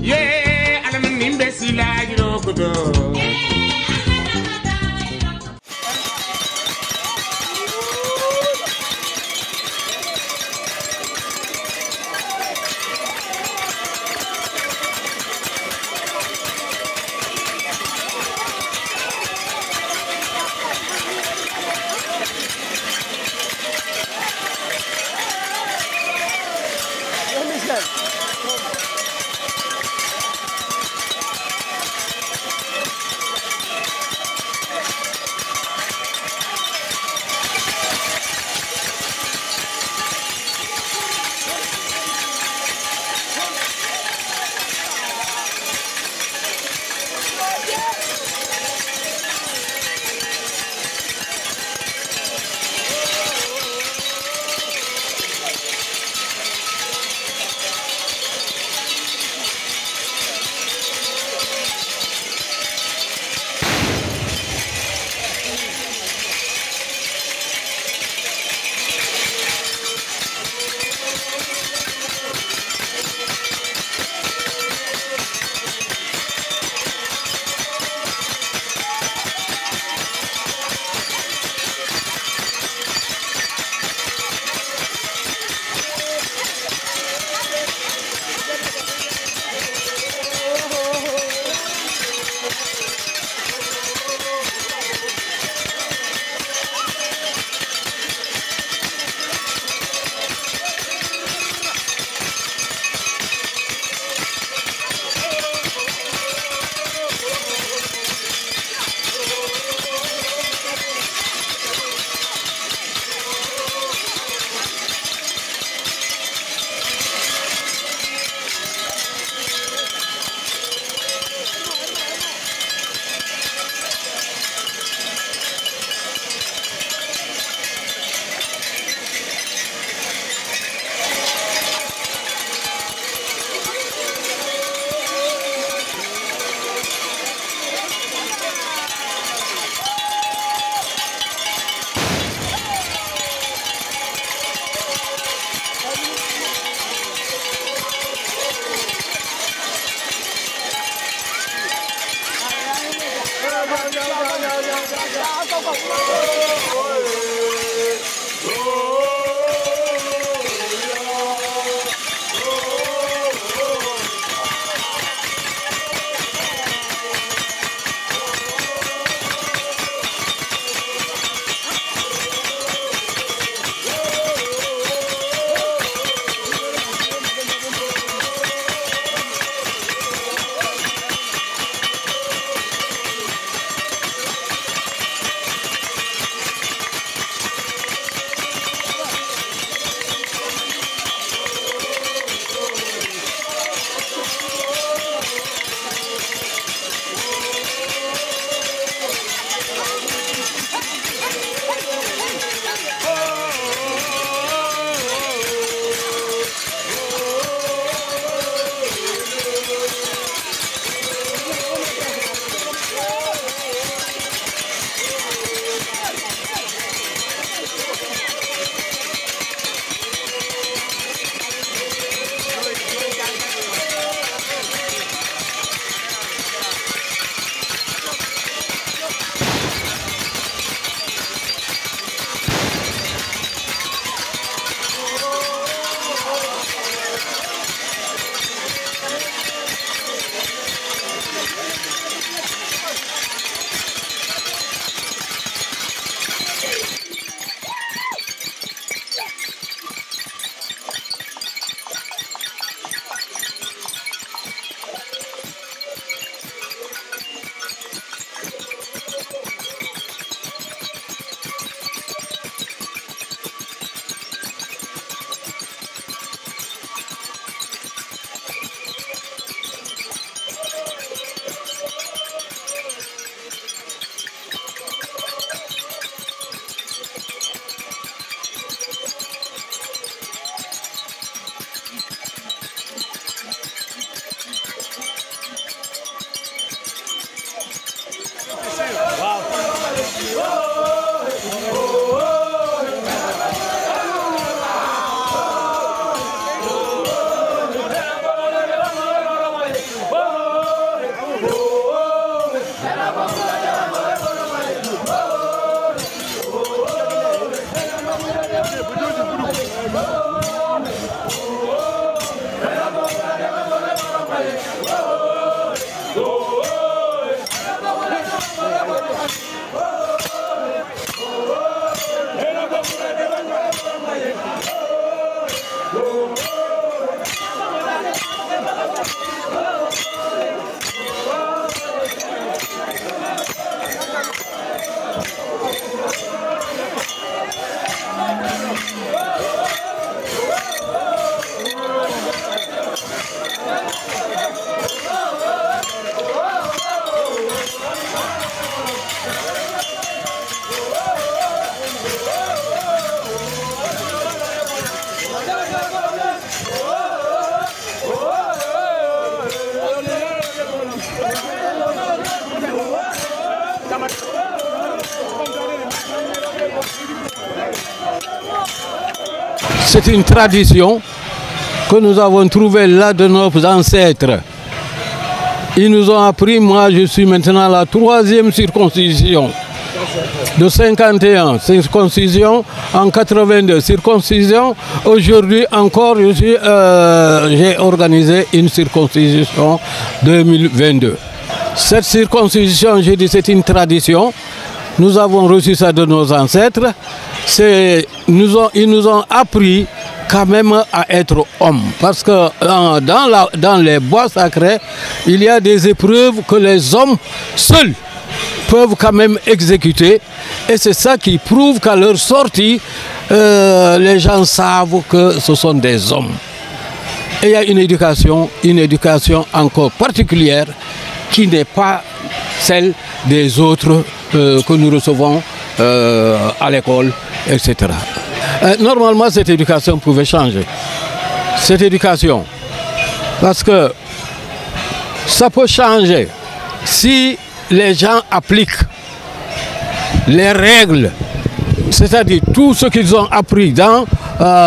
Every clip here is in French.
Yeah, I'm an imbecile, you know, good. C'est une tradition que nous avons trouvée là de nos ancêtres. Ils nous ont appris, moi je suis maintenant à la 3e circoncision. De 51, circoncision en 82, circoncision. Aujourd'hui encore, j'ai organisé une circoncision 2022. Cette circoncision, j'ai dit, c'est une tradition. Nous avons reçu ça de nos ancêtres. Ils nous ont appris quand même à être hommes. Parce que dans les bois sacrés, il y a des épreuves que les hommes seuls peuvent quand même exécuter. Et c'est ça qui prouve qu'à leur sortie, les gens savent que ce sont des hommes. Et il y a une éducation encore particulière qui n'est pas celle des autres que nous recevons à l'école, etc. Normalement, cette éducation pouvait changer. Cette éducation, parce que ça peut changer si les gens appliquent les règles, c'est-à-dire tout ce qu'ils ont appris dans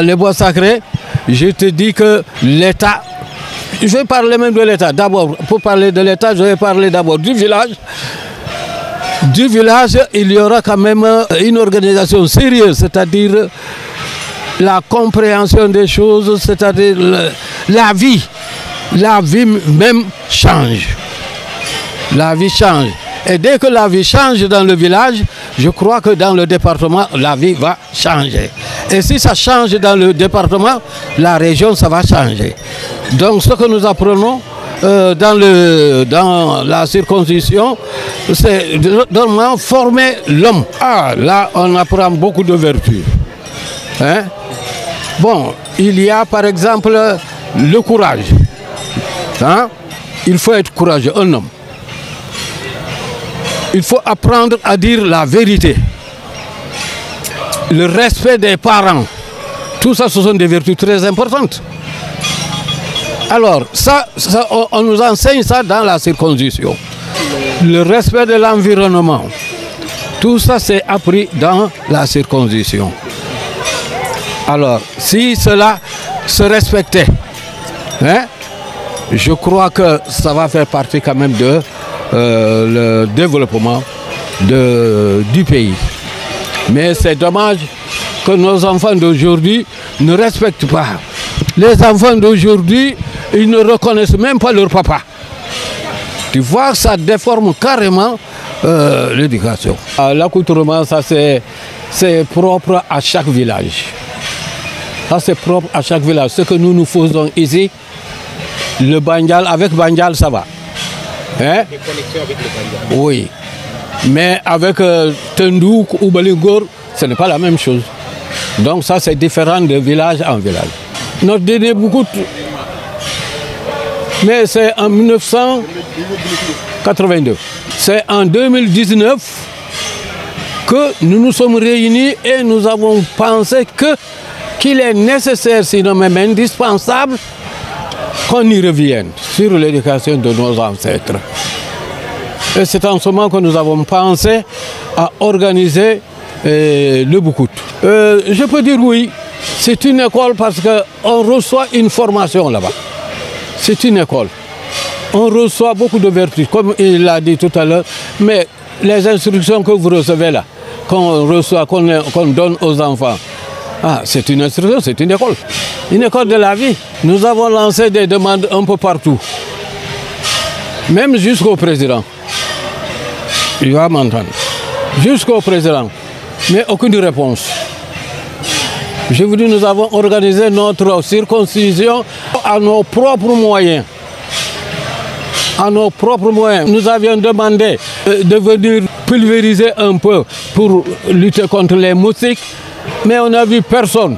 les bois sacrés. Je te dis que l'État, je vais parler même de l'État. D'abord, pour parler de l'État, je vais parler d'abord du village. Du village, il y aura quand même une organisation sérieuse, c'est-à-dire la compréhension des choses, c'est-à-dire la vie même change. La vie change. Et dès que la vie change dans le village, je crois que dans le département, la vie va changer. Et si ça change dans le département, la région, ça va changer. Donc ce que nous apprenons dans la circoncision, c'est de former l'homme. Ah, là, on apprend beaucoup de vertus. Hein? Bon, il y a par exemple le courage. Hein? Il faut être courageux, un homme. Il faut apprendre à dire la vérité. Le respect des parents. Tout ça, ce sont des vertus très importantes. Alors, on nous enseigne ça dans la circoncision. Le respect de l'environnement. Tout ça, c'est appris dans la circoncision. Alors, si cela se respectait, hein, je crois que ça va faire partie quand même de le développement du pays. Mais c'est dommage que nos enfants d'aujourd'hui ne respectent pas. Les enfants d'aujourd'hui, ils ne reconnaissent même pas leur papa. Tu vois, ça déforme carrément l'éducation. L'accoutrement, ça c'est propre à chaque village. Ça c'est propre à chaque village. Ce que nous faisons ici, le bandial, avec bandial, ça va. Hein? Des connexions avec le bandial. Oui. Mais avec Tendouk ou Balingor, ce n'est pas la même chose. Donc ça c'est différent de village en village. Notre dernier Boukout, mais c'est en 1982. C'est en 2019 que nous nous sommes réunis et nous avons pensé qu'il est nécessaire, sinon même indispensable, qu'on y revienne sur l'éducation de nos ancêtres. Et c'est en ce moment que nous avons pensé à organiser le Boukout. Je peux dire oui, c'est une école parce qu'on reçoit une formation là-bas. C'est une école. On reçoit beaucoup de vertus, comme il l'a dit tout à l'heure, mais les instructions que vous recevez là, qu'on reçoit, qu'on donne aux enfants, c'est une instruction, c'est une école de la vie. Nous avons lancé des demandes un peu partout, même jusqu'au président. Il va m'entendre. Jusqu'au président, mais aucune réponse. Je vous dis, nous avons organisé notre circoncision à nos propres moyens. À nos propres moyens. Nous avions demandé de venir pulvériser un peu pour lutter contre les moustiques, mais on n'a vu personne.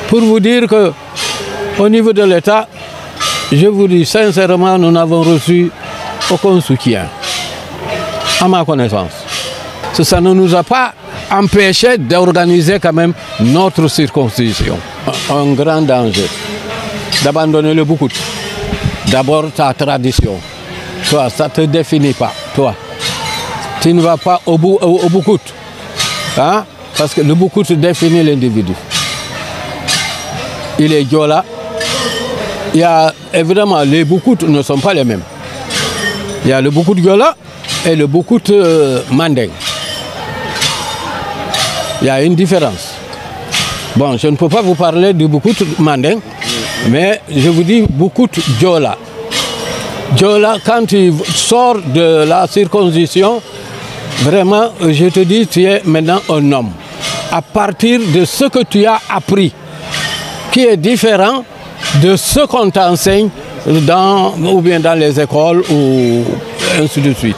Pour vous dire qu'au niveau de l'État, je vous dis sincèrement, nous n'avons reçu aucun soutien, à ma connaissance. Ça ne nous a pas empêché d'organiser quand même notre circoncision. Un grand danger d'abandonner le Boukout. D'abord ta tradition. Toi, ça ne te définit pas. Toi, tu ne vas pas au Boukout. Hein? Parce que le Boukout définit l'individu. il est Diola. Il y a évidemment les Boukoutes ne sont pas les mêmes. Il y a le Boukout Diola et le Boukout Mandeng. Il y a une différence. Bon, je ne peux pas vous parler du Boukout Mandeng, mais je vous dis Boukout Diola. Diola, quand il sort de la circoncision, vraiment, je te dis, tu es maintenant un homme. À partir de ce que tu as appris, qui est différent de ce qu'on t'enseigne ou bien dans les écoles ou ainsi de suite.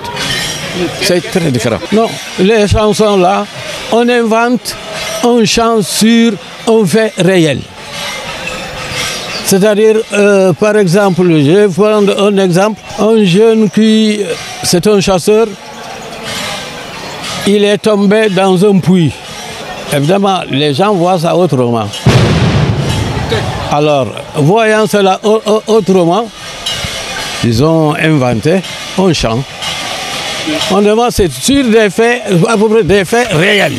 C'est très différent. Non, les chansons là, on invente un chant sur un fait réel. C'est-à-dire, par exemple, je vais prendre un exemple, un jeune qui, c'est un chasseur, il est tombé dans un puits. Évidemment, les gens voient ça autrement. Alors, voyant cela autrement, ils ont inventé un chant. On demande, c'est sur des faits, à peu près des faits réels.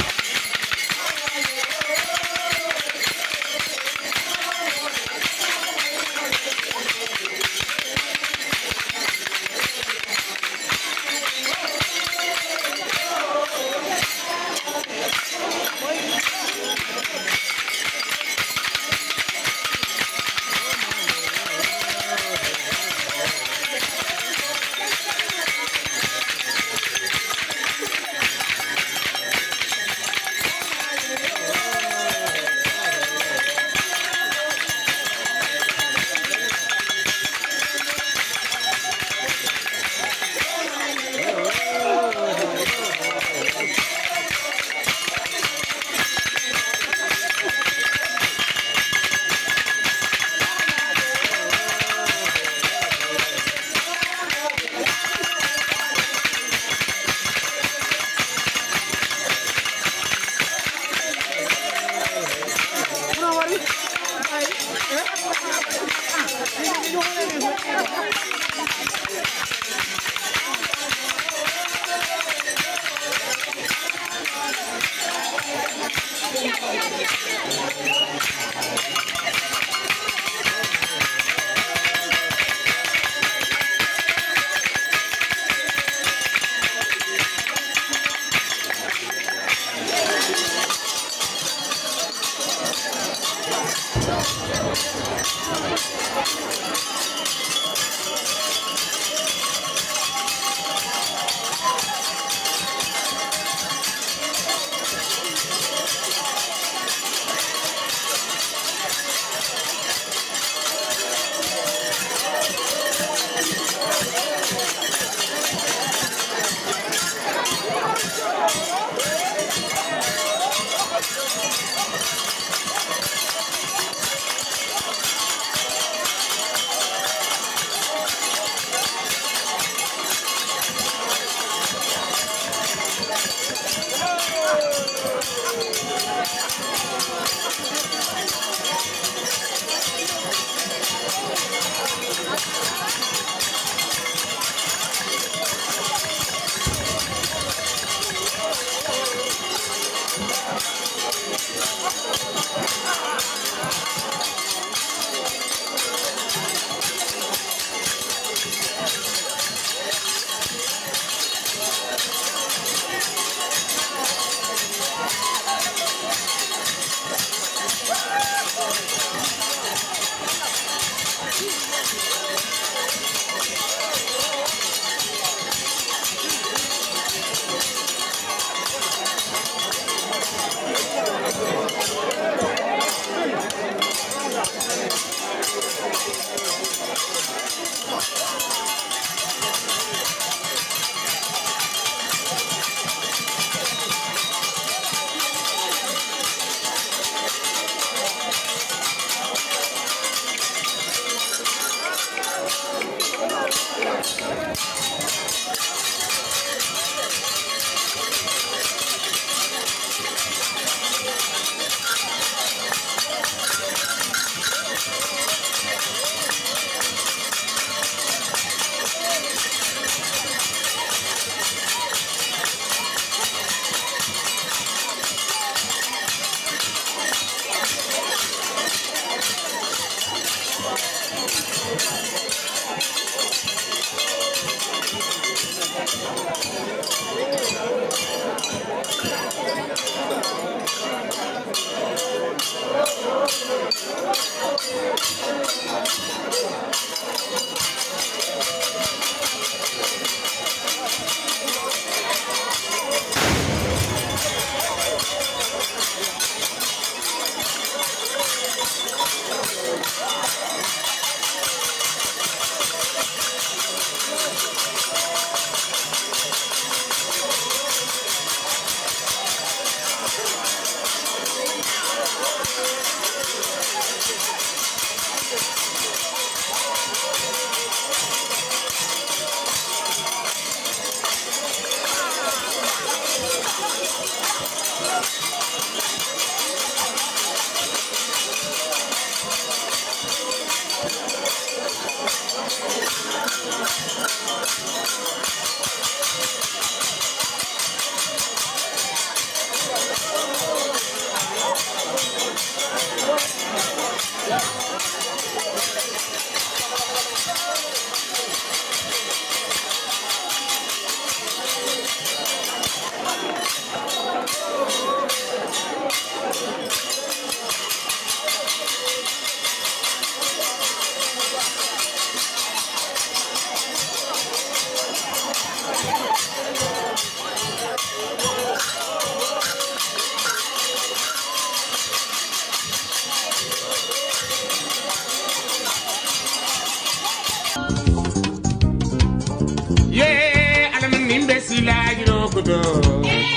Yeah, I'm an imbecile, I don't know.